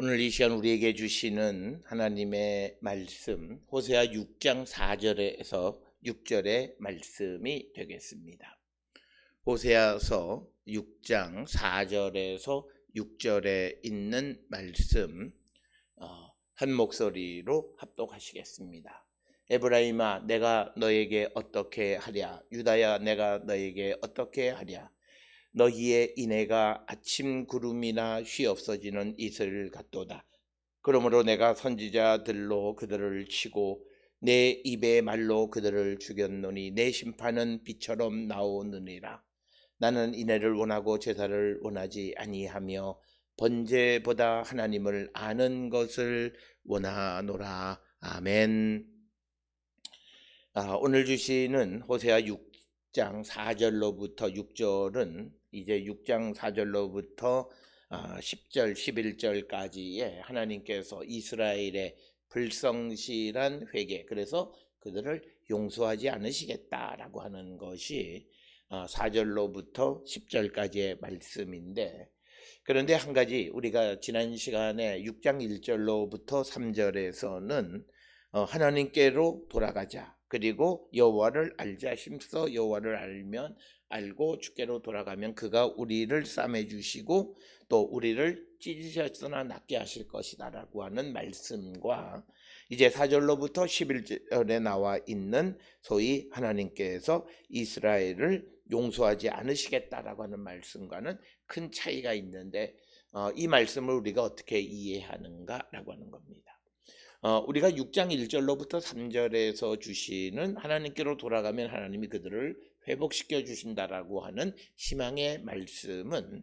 오늘 이 시간 우리에게 주시는 하나님의 말씀 호세아 6장 4절에서 6절의 말씀이 되겠습니다. 호세아서 6장 4절에서 6절에 있는 말씀 한 목소리로 합독하시겠습니다. 에브라임아 내가 너에게 어떻게 하랴, 유다야 내가 너에게 어떻게 하랴. 너희의 인애가 아침 구름이나 쉬 없어지는 이슬 같도다. 그러므로 내가 선지자들로 그들을 치고 내 입의 말로 그들을 죽였노니 내 심판은 비처럼 나오느니라. 나는 인애를 원하고 제사를 원하지 아니하며 번제보다 하나님을 아는 것을 원하노라. 아멘. 오늘 주시는 호세아 6장 4절로부터 6절은 이제 6장 4절로부터 10절 11절까지의 하나님께서 이스라엘의 불성실한 회개, 그래서 그들을 용서하지 않으시겠다라고 하는 것이 4절로부터 10절까지의 말씀인데, 그런데 한 가지 우리가 지난 시간에 6장 1절로부터 3절에서는 하나님께로 돌아가자, 그리고 여호와를 알자, 힘써 여호와를 알면 알고 주께로 돌아가면 그가 우리를 싸매 주시고 또 우리를 찢으셨으나 낫게 하실 것이다 라고 하는 말씀과, 이제 4절로부터 11절에 나와 있는 소위 하나님께서 이스라엘을 용서하지 않으시겠다라고 하는 말씀과는 큰 차이가 있는데, 이 말씀을 우리가 어떻게 이해하는가라고 하는 겁니다. 우리가 6장 1절로부터 3절에서 주시는 하나님께로 돌아가면 하나님이 그들을 회복시켜 주신다라고 하는 희망의 말씀은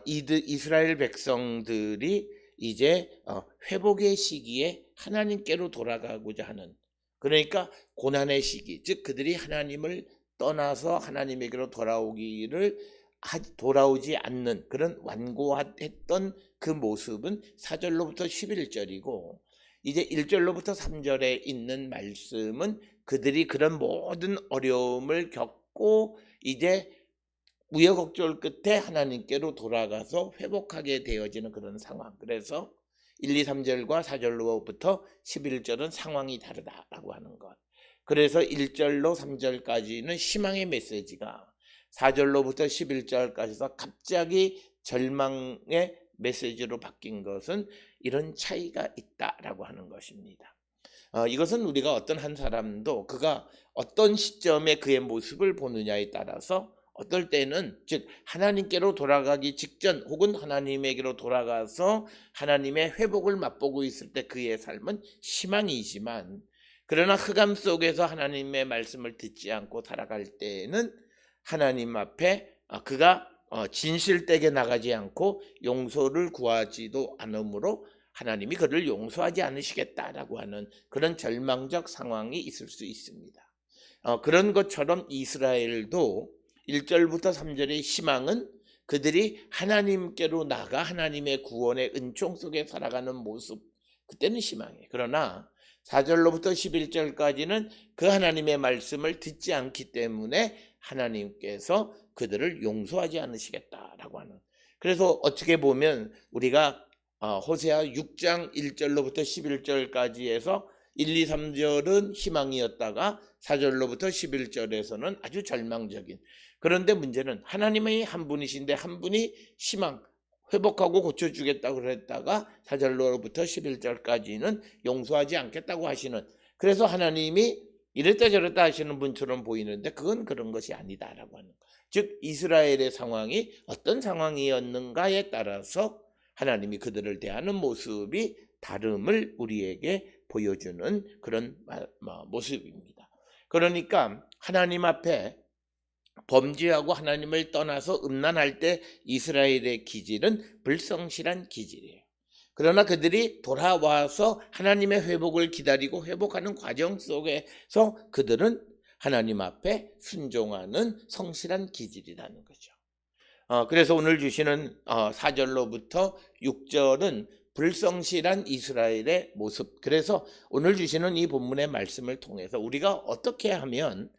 이스라엘 백성들이 이제 회복의 시기에 하나님께로 돌아가고자 하는, 그러니까 고난의 시기, 즉 그들이 하나님을 떠나서 하나님에게로 돌아오지 않는 그런 완고했던 그 모습은 4절로부터 11절이고, 이제 1절로부터 3절에 있는 말씀은 그들이 그런 모든 어려움을 겪고 이제 우여곡절 끝에 하나님께로 돌아가서 회복하게 되어지는 그런 상황. 그래서 1, 2, 3절과 4절로부터 11절은 상황이 다르다라고 하는 것. 그래서 1절로 3절까지는 희망의 메시지가 4절로부터 11절까지서 갑자기 절망의 메시지로 바뀐 것은 이런 차이가 있다라고 하는 것입니다. 이것은 우리가 어떤 한 사람도 그가 어떤 시점에 그의 모습을 보느냐에 따라서 어떨 때는, 즉 하나님께로 돌아가기 직전 혹은 하나님에게로 돌아가서 하나님의 회복을 맛보고 있을 때 그의 삶은 희망이지만, 그러나 흑암 속에서 하나님의 말씀을 듣지 않고 살아갈 때에는 하나님 앞에 그가 진실되게 나가지 않고 용서를 구하지도 않으므로 하나님이 그를 용서하지 않으시겠다라고 하는 그런 절망적 상황이 있을 수 있습니다. 그런 것처럼 이스라엘도 1절부터 3절의 희망은 그들이 하나님께로 나가 하나님의 구원의 은총 속에 살아가는 모습, 그때는 희망이에요. 그러나 4절로부터 11절까지는 그 하나님의 말씀을 듣지 않기 때문에 하나님께서 그들을 용서하지 않으시겠다라고 하는, 그래서 어떻게 보면 우리가 호세아 6장 1절로부터 11절까지 해서 1, 2, 3절은 희망이었다가 4절로부터 11절에서는 아주 절망적인, 그런데 문제는 하나님의 한 분이신데 한 분이 희망, 회복하고 고쳐주겠다고 그랬다가 4절로부터 11절까지는 용서하지 않겠다고 하시는, 그래서 하나님이 이랬다 저랬다 하시는 분처럼 보이는데 그건 그런 것이 아니다라고 하는 것. 즉 이스라엘의 상황이 어떤 상황이었는가에 따라서 하나님이 그들을 대하는 모습이 다름을 우리에게 보여주는 그런 모습입니다. 그러니까 하나님 앞에 범죄하고 하나님을 떠나서 음란할 때 이스라엘의 기질은 불성실한 기질이에요. 그러나 그들이 돌아와서 하나님의 회복을 기다리고 회복하는 과정 속에서 그들은 하나님 앞에 순종하는 성실한 기질이라는 거죠. 그래서 오늘 주시는 4절로부터 6절은 불성실한 이스라엘의 모습. 그래서 오늘 주시는 이 본문의 말씀을 통해서 우리가 어떻게 하면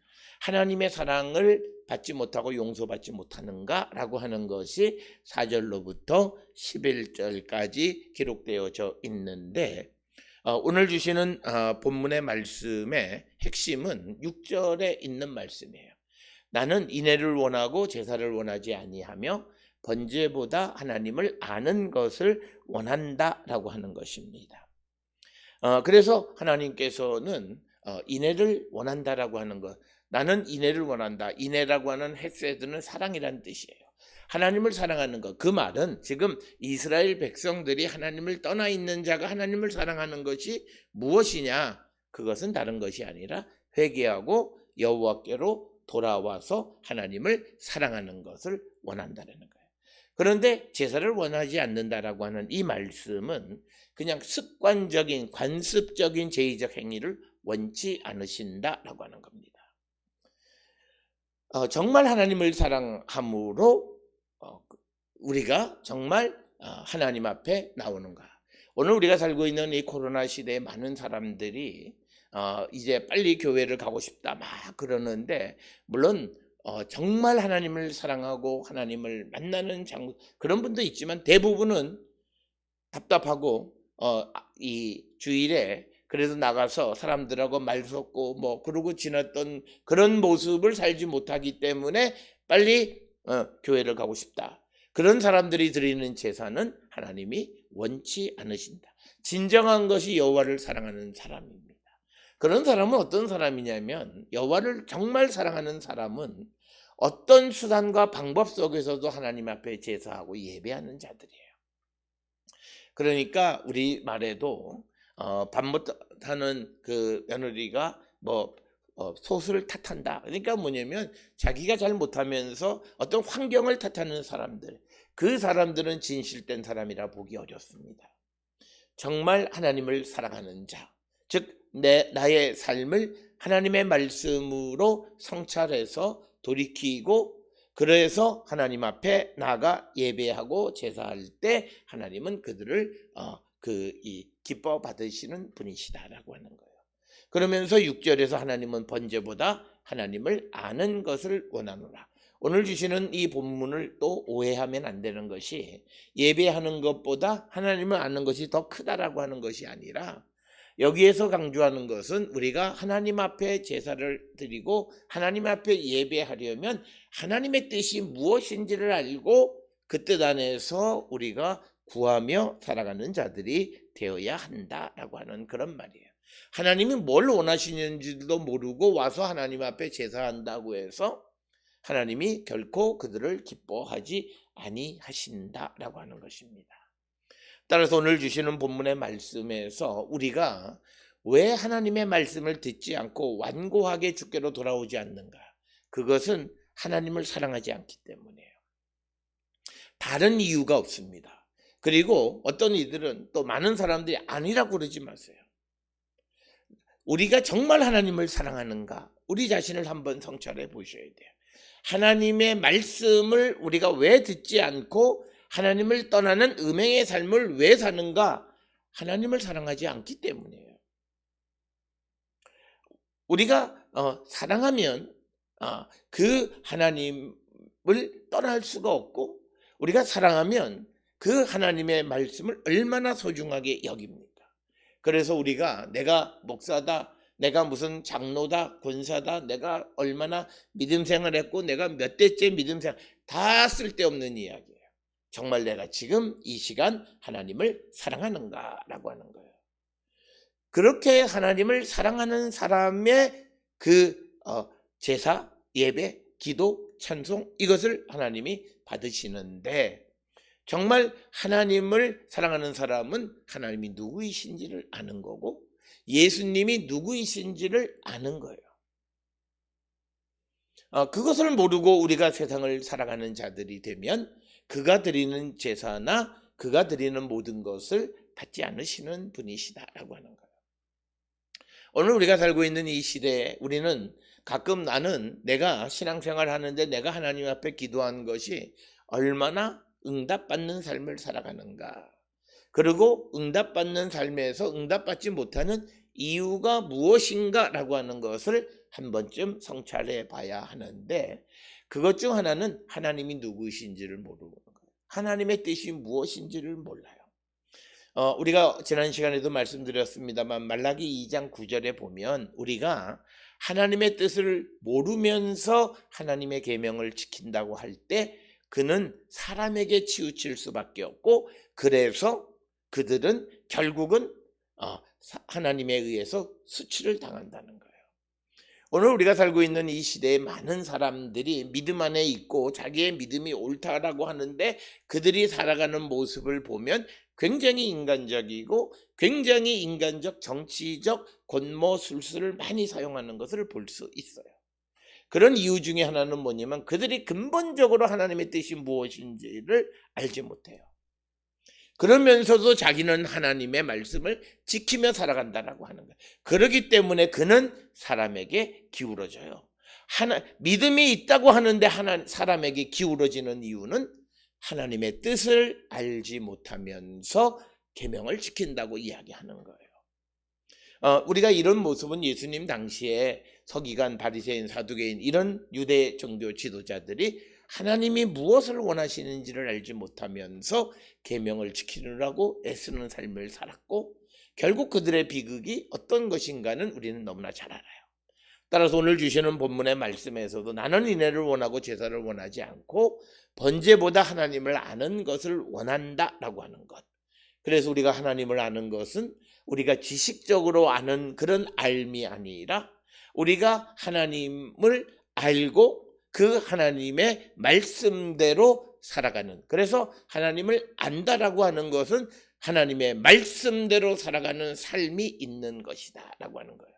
하나님의 사랑을 받지 못하고 용서받지 못하는가라고 하는 것이 4절로부터 11절까지 기록되어져 있는데 오늘 주시는 본문의 말씀의 핵심은 6절에 있는 말씀이에요. 나는 인애를 원하고 제사를 원하지 아니하며 번제보다 하나님을 아는 것을 원한다라고 하는 것입니다. 그래서 하나님께서는 인애를 원한다라고 하는 것, 나는 인애를 원한다. 인애라고 하는 헤세드는 사랑이라는 뜻이에요. 하나님을 사랑하는 것. 그 말은 지금 이스라엘 백성들이 하나님을 떠나 있는 자가 하나님을 사랑하는 것이 무엇이냐? 그것은 다른 것이 아니라 회개하고 여호와께로 돌아와서 하나님을 사랑하는 것을 원한다는 거예요. 그런데 제사를 원하지 않는다라고 하는 이 말씀은 그냥 습관적인 관습적인 제의적 행위를 원치 않으신다라고 하는 겁니다. 정말 하나님을 사랑함으로 우리가 정말 하나님 앞에 나오는가. 오늘 우리가 살고 있는 이 코로나 시대에 많은 사람들이 이제 빨리 교회를 가고 싶다 막 그러는데, 물론 정말 하나님을 사랑하고 하나님을 만나는 그런 분도 있지만 대부분은 답답하고 이 주일에 그래도 나가서 사람들하고 말 섞고 뭐 그러고 지났던 그런 모습을 살지 못하기 때문에 빨리 교회를 가고 싶다. 그런 사람들이 드리는 제사는 하나님이 원치 않으신다. 진정한 것이 여호와를 사랑하는 사람입니다. 그런 사람은 어떤 사람이냐면, 여호와를 정말 사랑하는 사람은 어떤 수단과 방법 속에서도 하나님 앞에 제사하고 예배하는 자들이에요. 그러니까 우리 말에도 밥 못하는 그 며느리가 소수를 탓한다. 그러니까 뭐냐면 자기가 잘 못하면서 어떤 환경을 탓하는 사람들, 그 사람들은 진실된 사람이라 보기 어렵습니다. 정말 하나님을 사랑하는 자, 즉 나의 삶을 하나님의 말씀으로 성찰해서 돌이키고 그래서 하나님 앞에 나아가 예배하고 제사할 때 하나님은 그들을 기뻐 받으시는 분이시다라고 하는 거예요. 그러면서 6절에서 하나님은 번제보다 하나님을 아는 것을 원하노라. 오늘 주시는 이 본문을 또 오해하면 안 되는 것이, 예배하는 것보다 하나님을 아는 것이 더 크다라고 하는 것이 아니라, 여기에서 강조하는 것은 우리가 하나님 앞에 제사를 드리고 하나님 앞에 예배하려면 하나님의 뜻이 무엇인지를 알고 그 뜻 안에서 우리가 구하며 살아가는 자들이 되어야 한다라고 하는 그런 말이에요. 하나님이 뭘 원하시는지도 모르고 와서 하나님 앞에 제사한다고 해서 하나님이 결코 그들을 기뻐하지 아니하신다라고 하는 것입니다. 따라서 오늘 주시는 본문의 말씀에서 우리가 왜 하나님의 말씀을 듣지 않고 완고하게 주께로 돌아오지 않는가? 그것은 하나님을 사랑하지 않기 때문이에요. 다른 이유가 없습니다. 그리고 어떤 이들은, 또 많은 사람들이 아니라고 그러지 마세요. 우리가 정말 하나님을 사랑하는가? 우리 자신을 한번 성찰해 보셔야 돼요. 하나님의 말씀을 우리가 왜 듣지 않고 하나님을 떠나는 음행의 삶을 왜 사는가? 하나님을 사랑하지 않기 때문이에요. 우리가 사랑하면 그 하나님을 떠날 수가 없고, 우리가 사랑하면 그 하나님의 말씀을 얼마나 소중하게 여깁니까? 그래서 우리가 내가 목사다, 내가 무슨 장로다, 권사다, 내가 얼마나 믿음 생활했고 내가 몇 대째 믿음 생활, 다 쓸데없는 이야기예요. 정말 내가 지금 이 시간 하나님을 사랑하는가라고 하는 거예요. 그렇게 하나님을 사랑하는 사람의 제사, 예배, 기도, 찬송, 이것을 하나님이 받으시는데, 정말 하나님을 사랑하는 사람은 하나님이 누구이신지를 아는 거고 예수님이 누구이신지를 아는 거예요. 그것을 모르고 우리가 세상을 살아가는 자들이 되면 그가 드리는 제사나 그가 드리는 모든 것을 받지 않으시는 분이시다라고 하는 거예요. 오늘 우리가 살고 있는 이 시대에 우리는 가끔 나는 내가 신앙생활 하는데 내가 하나님 앞에 기도한 것이 얼마나 응답받는 삶을 살아가는가, 그리고 응답받는 삶에서 응답받지 못하는 이유가 무엇인가 라고 하는 것을 한 번쯤 성찰해 봐야 하는데, 그것 중 하나는 하나님이 누구이신지를 모르는 거예요. 하나님의 뜻이 무엇인지를 몰라요. 우리가 지난 시간에도 말씀드렸습니다만 말라기 2장 9절에 보면 우리가 하나님의 뜻을 모르면서 하나님의 계명을 지킨다고 할 때 그는 사람에게 치우칠 수밖에 없고, 그래서 그들은 결국은 하나님에 의해서 수치를 당한다는 거예요. 오늘 우리가 살고 있는 이 시대에 많은 사람들이 믿음 안에 있고 자기의 믿음이 옳다라고 하는데, 그들이 살아가는 모습을 보면 굉장히 인간적이고 굉장히 인간적 정치적 권모술수를 많이 사용하는 것을 볼 수 있어요. 그런 이유 중에 하나는 뭐냐면 그들이 근본적으로 하나님의 뜻이 무엇인지를 알지 못해요. 그러면서도 자기는 하나님의 말씀을 지키며 살아간다라고 하는 거예요. 그렇기 때문에 그는 사람에게 기울어져요. 믿음이 있다고 하는데 사람에게 기울어지는 이유는 하나님의 뜻을 알지 못하면서 계명을 지킨다고 이야기하는 거예요. 우리가 이런 모습은 예수님 당시에 서기관, 바리새인, 사두개인 이런 유대 종교 지도자들이 하나님이 무엇을 원하시는지를 알지 못하면서 계명을 지키느라고 애쓰는 삶을 살았고, 결국 그들의 비극이 어떤 것인가는 우리는 너무나 잘 알아요. 따라서 오늘 주시는 본문의 말씀에서도 나는 인애를 원하고 제사를 원하지 않고 번제보다 하나님을 아는 것을 원한다라고 하는 것. 그래서 우리가 하나님을 아는 것은 우리가 지식적으로 아는 그런 알미 아니라 우리가 하나님을 알고 그 하나님의 말씀대로 살아가는, 그래서 하나님을 안다라고 하는 것은 하나님의 말씀대로 살아가는 삶이 있는 것이다 라고 하는 거예요.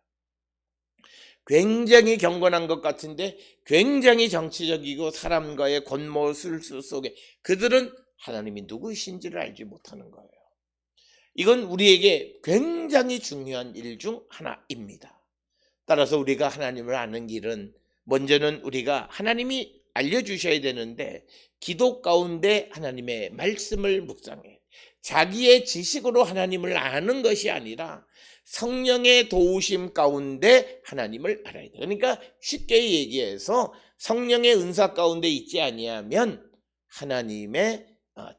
굉장히 경건한 것 같은데 굉장히 정치적이고 사람과의 권모술수 속에 그들은 하나님이 누구이신지를 알지 못하는 거예요. 이건 우리에게 굉장히 중요한 일 중 하나입니다. 따라서 우리가 하나님을 아는 길은 먼저는 우리가 하나님이 알려주셔야 되는데 기도 가운데 하나님의 말씀을 묵상해. 자기의 지식으로 하나님을 아는 것이 아니라 성령의 도우심 가운데 하나님을 알아야 돼. 그러니까 쉽게 얘기해서 성령의 은사 가운데 있지 아니하면 하나님의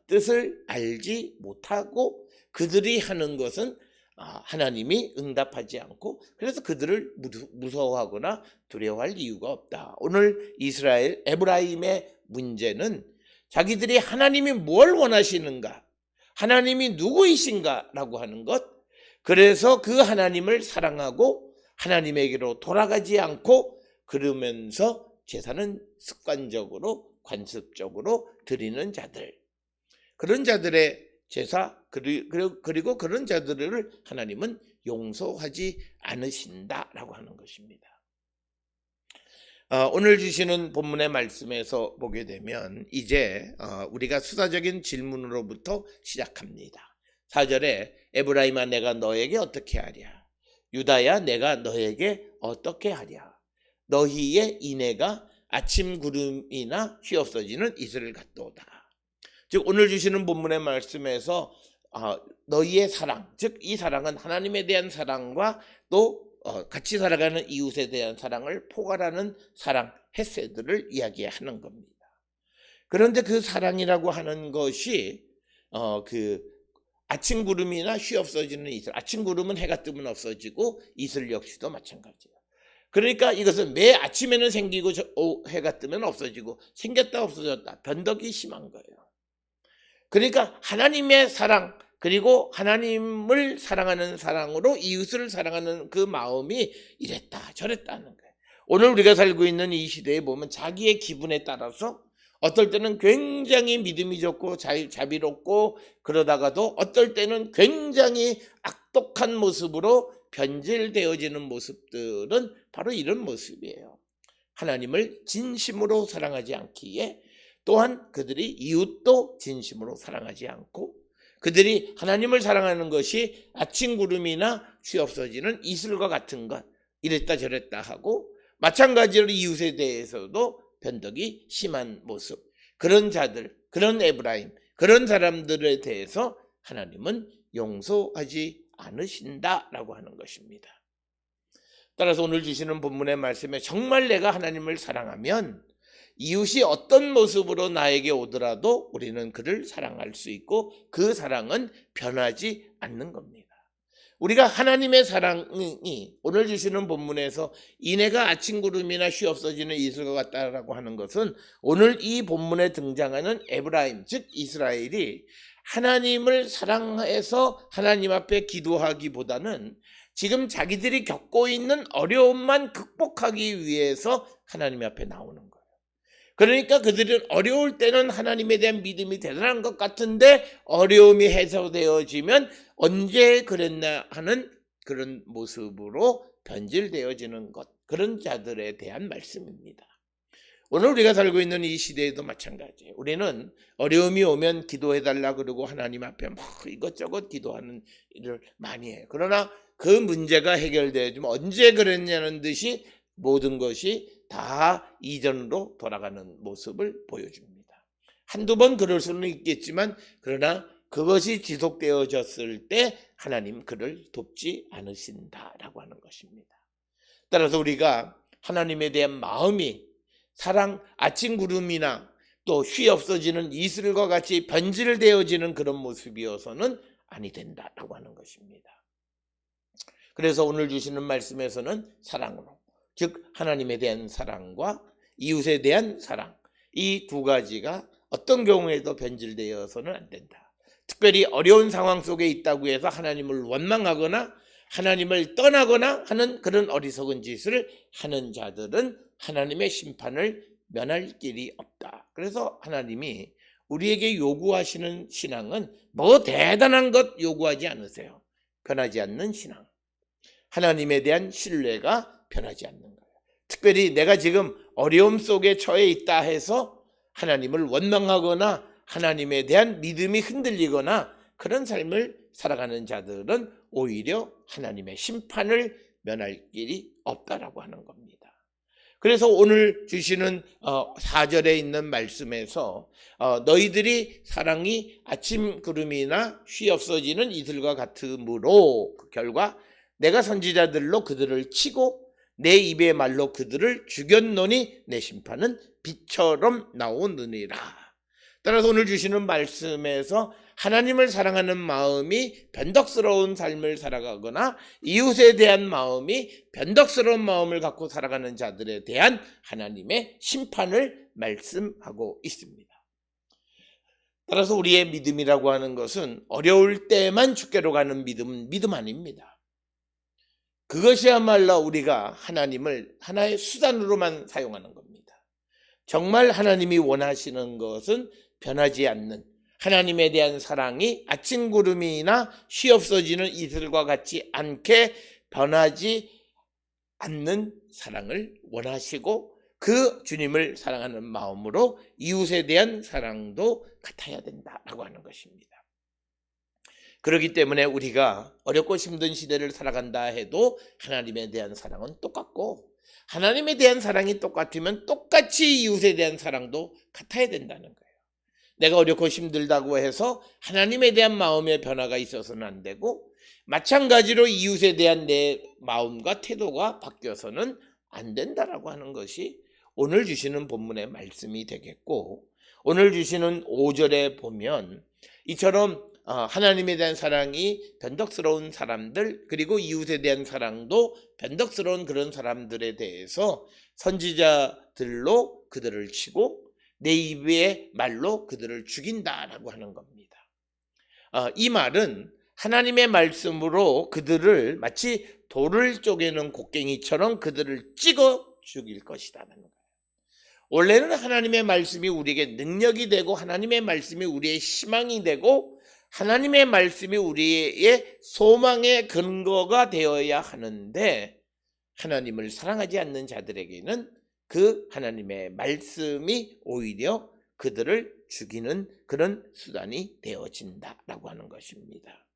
뜻을 알지 못하고 그들이 하는 것은 하나님이 응답하지 않고, 그래서 그들을 무서워하거나 두려워할 이유가 없다. 오늘 이스라엘 에브라임의 문제는 자기들이 하나님이 뭘 원하시는가, 하나님이 누구이신가 라고 하는 것, 그래서 그 하나님을 사랑하고 하나님에게로 돌아가지 않고 그러면서 제사는 습관적으로 관습적으로 드리는 자들, 그런 자들의 제사, 그리고 그런 자들을 하나님은 용서하지 않으신다라고 하는 것입니다. 오늘 주시는 본문의 말씀에서 보게 되면 이제 우리가 수사적인 질문으로부터 시작합니다. 4절에 에브라임아 내가 너에게 어떻게 하랴, 유다야 내가 너에게 어떻게 하랴, 너희의 인애가 아침 구름이나 휘없어지는 이슬을 같도다. 즉 오늘 주시는 본문의 말씀에서 너희의 사랑, 즉 이 사랑은 하나님에 대한 사랑과 또 같이 살아가는 이웃에 대한 사랑을 포괄하는 사랑, 헤세드를 이야기하는 겁니다. 그런데 그 사랑이라고 하는 것이 그 아침 구름이나 휘없어지는 이슬, 아침 구름은 해가 뜨면 없어지고 이슬 역시도 마찬가지예요. 그러니까 이것은 매 아침에는 생기고 해가 뜨면 없어지고 생겼다 없어졌다, 변덕이 심한 거예요. 그러니까 하나님의 사랑, 그리고 하나님을 사랑하는 사랑으로 이웃을 사랑하는 그 마음이 이랬다 저랬다 하는 거예요. 오늘 우리가 살고 있는 이 시대에 보면 자기의 기분에 따라서 어떨 때는 굉장히 믿음이 좋고 자비롭고 그러다가도 어떨 때는 굉장히 악독한 모습으로 변질되어지는 모습들은 바로 이런 모습이에요. 하나님을 진심으로 사랑하지 않기에 또한 그들이 이웃도 진심으로 사랑하지 않고, 그들이 하나님을 사랑하는 것이 아침 구름이나 휘없어지는 이슬과 같은 것, 이랬다 저랬다 하고, 마찬가지로 이웃에 대해서도 변덕이 심한 모습, 그런 자들, 그런 에브라임, 그런 사람들에 대해서 하나님은 용서하지 않으신다라고 하는 것입니다. 따라서 오늘 주시는 본문의 말씀에 정말 내가 하나님을 사랑하면 이웃이 어떤 모습으로 나에게 오더라도 우리는 그를 사랑할 수 있고 그 사랑은 변하지 않는 겁니다. 우리가 하나님의 사랑이 오늘 주시는 본문에서 이내가 아침 구름이나 쉬 없어지는 이슬과 같다라고 하는 것은 오늘 이 본문에 등장하는 에브라임 즉 이스라엘이 하나님을 사랑해서 하나님 앞에 기도하기보다는 지금 자기들이 겪고 있는 어려움만 극복하기 위해서 하나님 앞에 나오는 거예요. 그러니까 그들은 어려울 때는 하나님에 대한 믿음이 대단한 것 같은데 어려움이 해소되어지면 언제 그랬나 하는 그런 모습으로 변질되어지는 것, 그런 자들에 대한 말씀입니다. 오늘 우리가 살고 있는 이 시대에도 마찬가지예요. 우리는 어려움이 오면 기도해달라 그러고 하나님 앞에 막 이것저것 기도하는 일을 많이 해요. 그러나 그 문제가 해결되어지면 언제 그랬냐는 듯이 모든 것이 다 이전으로 돌아가는 모습을 보여줍니다. 한두 번 그럴 수는 있겠지만 그러나 그것이 지속되어졌을 때 하나님 그를 돕지 않으신다라고 하는 것입니다. 따라서 우리가 하나님에 대한 마음이 사랑, 아침 구름이나 또 쉬 없어지는 이슬과 같이 변질되어지는 그런 모습이어서는 아니 된다라고 하는 것입니다. 그래서 오늘 주시는 말씀에서는 사랑으로, 즉 하나님에 대한 사랑과 이웃에 대한 사랑, 이 두 가지가 어떤 경우에도 변질되어서는 안 된다. 특별히 어려운 상황 속에 있다고 해서 하나님을 원망하거나 하나님을 떠나거나 하는 그런 어리석은 짓을 하는 자들은 하나님의 심판을 면할 길이 없다. 그래서 하나님이 우리에게 요구하시는 신앙은 뭐 대단한 것 요구하지 않으세요. 변하지 않는 신앙, 하나님에 대한 신뢰가 변하지 않는 거예요. 특별히 내가 지금 어려움 속에 처해 있다 해서 하나님을 원망하거나 하나님에 대한 믿음이 흔들리거나 그런 삶을 살아가는 자들은 오히려 하나님의 심판을 면할 길이 없다라고 하는 겁니다. 그래서 오늘 주시는 4절에 있는 말씀에서 너희들이 사랑이 아침 구름이나 쉬 없어지는 이슬과 같으므로 그 결과 내가 선지자들로 그들을 치고 내 입의 말로 그들을 죽였노니 내 심판은 빛처럼 나오느니라. 따라서 오늘 주시는 말씀에서 하나님을 사랑하는 마음이 변덕스러운 삶을 살아가거나 이웃에 대한 마음이 변덕스러운 마음을 갖고 살아가는 자들에 대한 하나님의 심판을 말씀하고 있습니다. 따라서 우리의 믿음이라고 하는 것은 어려울 때만 주께로 가는 믿음 아닙니다. 그것이야말로 우리가 하나님을 하나의 수단으로만 사용하는 겁니다. 정말 하나님이 원하시는 것은 변하지 않는 하나님에 대한 사랑이 아침 구름이나 쉬 없어지는 이슬과 같지 않게 변하지 않는 사랑을 원하시고 그 주님을 사랑하는 마음으로 이웃에 대한 사랑도 같아야 된다라고 하는 것입니다. 그렇기 때문에 우리가 어렵고 힘든 시대를 살아간다 해도 하나님에 대한 사랑은 똑같고 하나님에 대한 사랑이 똑같으면 똑같이 이웃에 대한 사랑도 같아야 된다는 거예요. 내가 어렵고 힘들다고 해서 하나님에 대한 마음의 변화가 있어서는 안 되고 마찬가지로 이웃에 대한 내 마음과 태도가 바뀌어서는 안 된다라고 하는 것이 오늘 주시는 본문의 말씀이 되겠고 오늘 주시는 5절에 보면 이처럼 하나님에 대한 사랑이 변덕스러운 사람들 그리고 이웃에 대한 사랑도 변덕스러운 그런 사람들에 대해서 선지자들로 그들을 치고 내 입의 말로 그들을 죽인다라고 하는 겁니다. 이 말은 하나님의 말씀으로 그들을 마치 돌을 쪼개는 곡괭이처럼 그들을 찍어 죽일 것이라는 거예요. 원래는 하나님의 말씀이 우리에게 능력이 되고 하나님의 말씀이 우리의 희망이 되고 하나님의 말씀이 우리의 소망의 근거가 되어야 하는데 하나님을 사랑하지 않는 자들에게는 그 하나님의 말씀이 오히려 그들을 죽이는 그런 수단이 되어진다라고 하는 것입니다.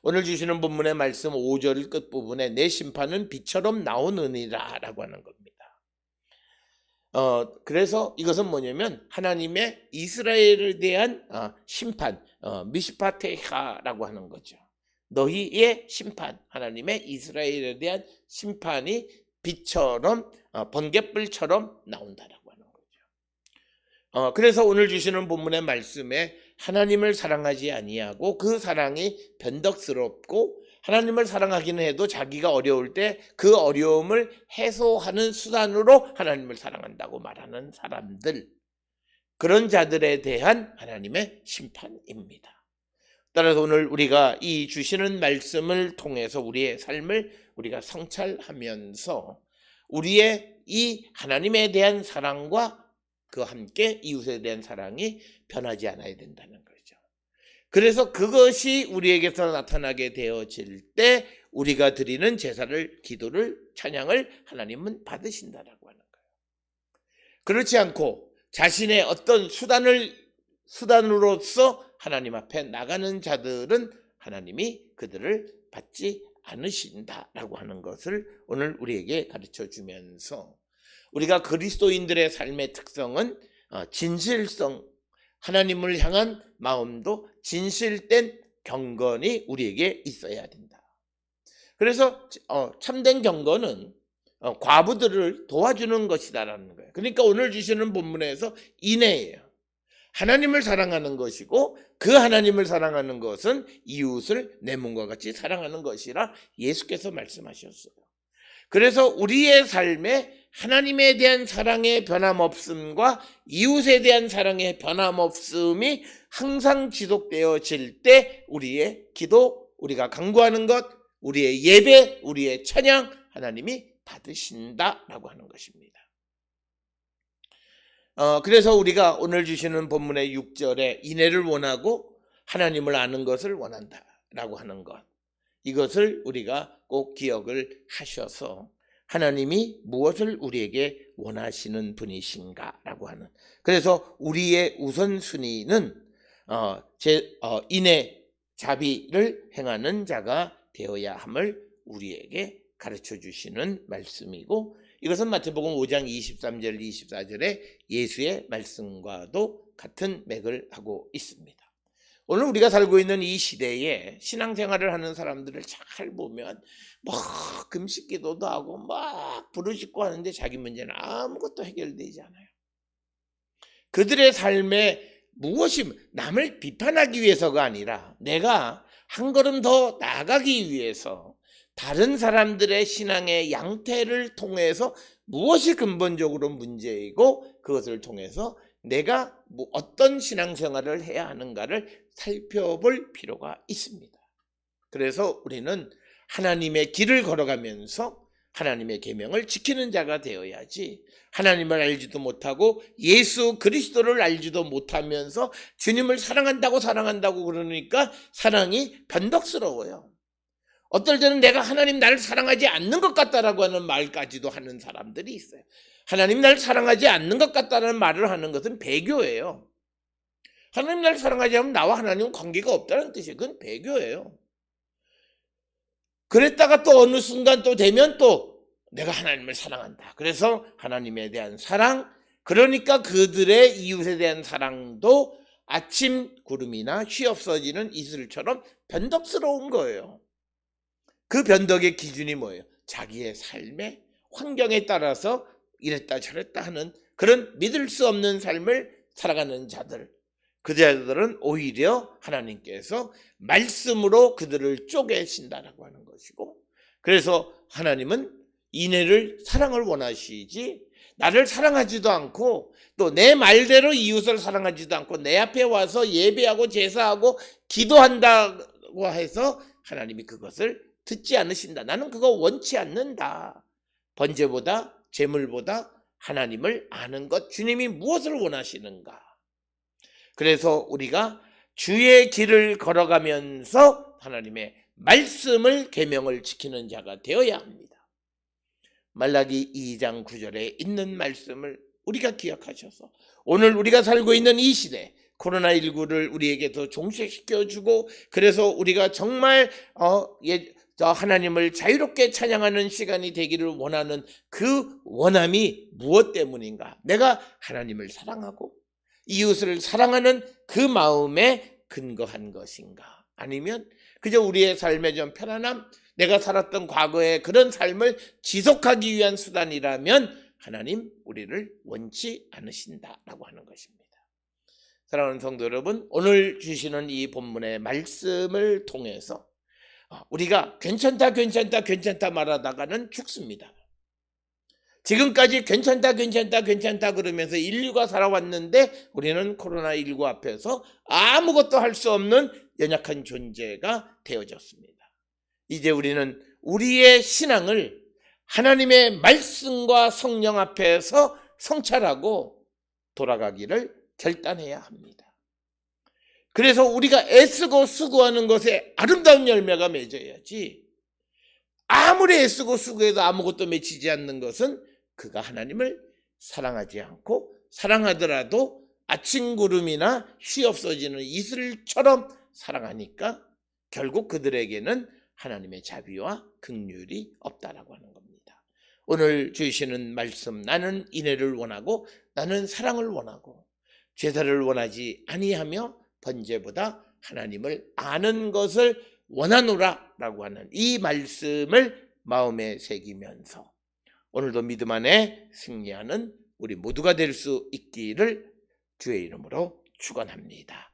오늘 주시는 본문의 말씀 5절 끝부분에 내 심판은 빛처럼 나오느니라 라고 하는 겁니다. 그래서 이것은 뭐냐면 하나님의 이스라엘에 대한 심판, 미시파테하라고 하는 거죠. 너희의 심판, 하나님의 이스라엘에 대한 심판이 빛처럼 번갯불처럼 나온다라고 하는 거죠. 그래서 오늘 주시는 본문의 말씀에 하나님을 사랑하지 아니하고 그 사랑이 변덕스럽고 하나님을 사랑하기는 해도 자기가 어려울 때 그 어려움을 해소하는 수단으로 하나님을 사랑한다고 말하는 사람들, 그런 자들에 대한 하나님의 심판입니다. 따라서 오늘 우리가 이 주시는 말씀을 통해서 우리의 삶을 우리가 성찰하면서 우리의 이 하나님에 대한 사랑과 그와 함께 이웃에 대한 사랑이 변하지 않아야 된다는 거죠. 그래서 그것이 우리에게서 나타나게 되어질 때 우리가 드리는 제사를, 기도를, 찬양을 하나님은 받으신다라고 하는 거예요. 그렇지 않고 자신의 어떤 수단으로서 하나님 앞에 나가는 자들은 하나님이 그들을 받지 않으신다라고 하는 것을 오늘 우리에게 가르쳐 주면서, 우리가 그리스도인들의 삶의 특성은 진실성, 하나님을 향한 마음도 진실된 경건이 우리에게 있어야 된다. 그래서 참된 경건은 과부들을 도와주는 것이다라는 거예요. 그러니까 오늘 주시는 본문에서 인애예요. 하나님을 사랑하는 것이고 그 하나님을 사랑하는 것은 이웃을 내 몸과 같이 사랑하는 것이라 예수께서 말씀하셨어요. 그래서 우리의 삶에 하나님에 대한 사랑의 변함없음과 이웃에 대한 사랑의 변함없음이 항상 지속되어질 때 우리의 기도, 우리가 간구하는 것, 우리의 예배, 우리의 찬양 하나님이 받으신다라고 하는 것입니다. 그래서 우리가 오늘 주시는 본문의 6절에 인애를 원하고 하나님을 아는 것을 원한다라고 하는 것, 이것을 우리가 꼭 기억을 하셔서 하나님이 무엇을 우리에게 원하시는 분이신가라고 하는, 그래서 우리의 우선순위는 인애, 자비를 행하는 자가 되어야 함을 우리에게 가르쳐 주시는 말씀이고, 이것은 마태복음 5장 23절 24절에 예수의 말씀과도 같은 맥을 하고 있습니다. 오늘 우리가 살고 있는 이 시대에 신앙생활을 하는 사람들을 잘 보면 막 금식기도도 하고 막 부르짖고 하는데 자기 문제는 아무것도 해결되지 않아요. 그들의 삶에 무엇이 남을 비판하기 위해서가 아니라 내가 한 걸음 더 나아가기 위해서 다른 사람들의 신앙의 양태를 통해서 무엇이 근본적으로 문제이고 그것을 통해서 내가 어떤 신앙생활을 해야 하는가를 살펴볼 필요가 있습니다. 그래서 우리는 하나님의 길을 걸어가면서 하나님의 계명을 지키는 자가 되어야지, 하나님을 알지도 못하고 예수 그리스도를 알지도 못하면서 주님을 사랑한다고 그러니까 사랑이 변덕스러워요. 어떨 때는 내가 하나님 나를 사랑하지 않는 것 같다라고 하는 말까지도 하는 사람들이 있어요. 하나님 나를 사랑하지 않는 것 같다는 말을 하는 것은 배교예요. 하나님 나를 사랑하지 않으면 나와 하나님은 관계가 없다는 뜻이에요. 그건 배교예요. 그랬다가 또 어느 순간 또 되면 또 내가 하나님을 사랑한다. 그래서 하나님에 대한 사랑, 그러니까 그들의 이웃에 대한 사랑도 아침 구름이나 쉬 없어지는 이슬처럼 변덕스러운 거예요. 그 변덕의 기준이 뭐예요? 자기의 삶의 환경에 따라서 이랬다 저랬다 하는 그런 믿을 수 없는 삶을 살아가는 자들, 그 자들은 오히려 하나님께서 말씀으로 그들을 쪼개신다라고 하는 것이고, 그래서 하나님은 인애를, 사랑을 원하시지 나를 사랑하지도 않고 또 내 말대로 이웃을 사랑하지도 않고 내 앞에 와서 예배하고 제사하고 기도한다고 해서 하나님이 그것을 듣지 않으신다. 나는 그거 원치 않는다. 번제보다 제물보다 하나님을 아는 것, 주님이 무엇을 원하시는가. 그래서 우리가 주의 길을 걸어가면서 하나님의 말씀을, 계명을 지키는 자가 되어야 합니다. 말라기 2장 9절에 있는 말씀을 우리가 기억하셔서 오늘 우리가 살고 있는 이 시대, 코로나19를 우리에게 더 종식시켜주고, 그래서 우리가 정말 하나님을 자유롭게 찬양하는 시간이 되기를 원하는 그 원함이 무엇 때문인가? 내가 하나님을 사랑하고 이웃을 사랑하는 그 마음에 근거한 것인가? 아니면 그저 우리의 삶의 좀 편안함, 내가 살았던 과거의 그런 삶을 지속하기 위한 수단이라면 하나님 우리를 원치 않으신다라고 하는 것입니다. 사랑하는 성도 여러분, 오늘 주시는 이 본문의 말씀을 통해서 우리가 괜찮다 말하다가는 죽습니다. 지금까지 괜찮다 그러면서 인류가 살아왔는데 우리는 코로나19 앞에서 아무것도 할 수 없는 연약한 존재가 되어졌습니다. 이제 우리는 우리의 신앙을 하나님의 말씀과 성령 앞에서 성찰하고 돌아가기를 결단해야 합니다. 그래서 우리가 애쓰고 수고하는 것에 아름다운 열매가 맺어야지, 아무리 애쓰고 수고해도 아무것도 맺히지 않는 것은 그가 하나님을 사랑하지 않고, 사랑하더라도 아침 구름이나 쉬 없어지는 이슬처럼 사랑하니까 결국 그들에게는 하나님의 자비와 긍휼이 없다라고 하는 겁니다. 오늘 주시는 말씀, 나는 인애를 원하고 나는 사랑을 원하고 제사를 원하지 아니하며 번제보다 하나님을 아는 것을 원하노라 라고 하는 이 말씀을 마음에 새기면서 오늘도 믿음 안에 승리하는 우리 모두가 될 수 있기를 주의 이름으로 축원합니다.